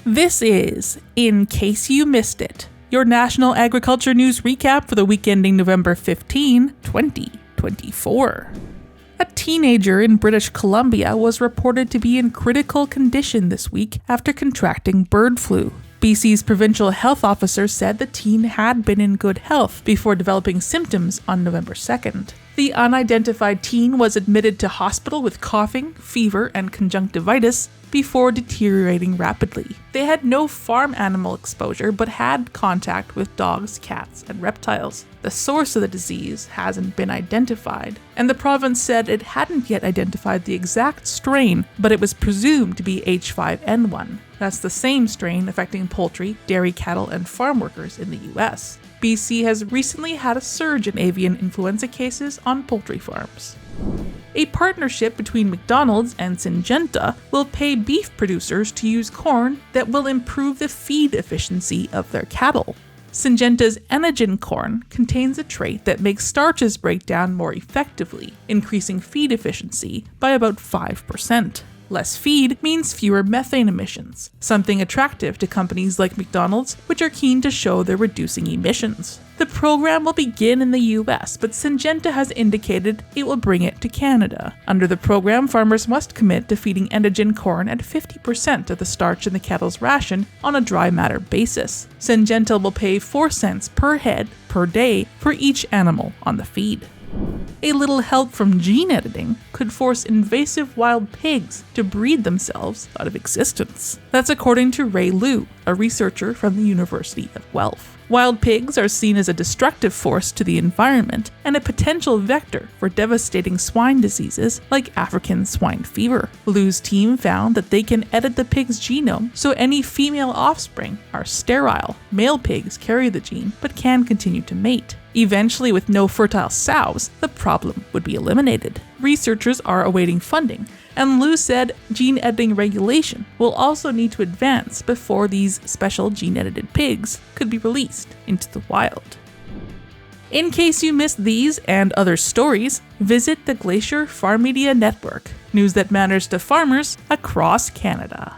This is In Case You Missed It, your National Agriculture News recap for the week ending November 15, 2024. A teenager in British Columbia was reported to be in critical condition this week after contracting bird flu. BC's provincial health officer said the teen had been in good health before developing symptoms on November 2nd. The unidentified teen was admitted to hospital with coughing, fever, and conjunctivitis before deteriorating rapidly. They had no farm animal exposure but had contact with dogs, cats, and reptiles. The source of the disease hasn't been identified, and the province said it hadn't yet identified the exact strain, but it was presumed to be H5N1. That's the same strain affecting poultry, dairy cattle, and farm workers in the US. BC has recently had a surge in avian influenza cases on poultry farms. A partnership between McDonald's and Syngenta will pay beef producers to use corn that will improve the feed efficiency of their cattle. Syngenta's Enogen corn contains a trait that makes starches break down more effectively, increasing feed efficiency by about 5%. Less feed means fewer methane emissions, something attractive to companies like McDonald's, which are keen to show they're reducing emissions. The program will begin in the US, but Syngenta has indicated it will bring it to Canada. Under the program, farmers must commit to feeding Enogen corn at 50% of the starch in the cattle's ration on a dry matter basis. Syngenta will pay 4 cents per head per day for each animal on the feed. A little help from gene editing could force invasive wild pigs to breed themselves out of existence. That's according to Ray Liu, a researcher from the University of Guelph. Wild pigs are seen as a destructive force to the environment and a potential vector for devastating swine diseases like African swine fever. Liu's team found that they can edit the pig's genome so any female offspring are sterile. Male pigs carry the gene but can continue to mate. Eventually, with no fertile sows, the problem would be eliminated. Researchers are awaiting funding, and Liu said gene editing regulation will also need to advance before these special gene-edited pigs could be released into the wild. In case you missed these and other stories, visit the Glacier Farm Media Network, news that matters to farmers across Canada.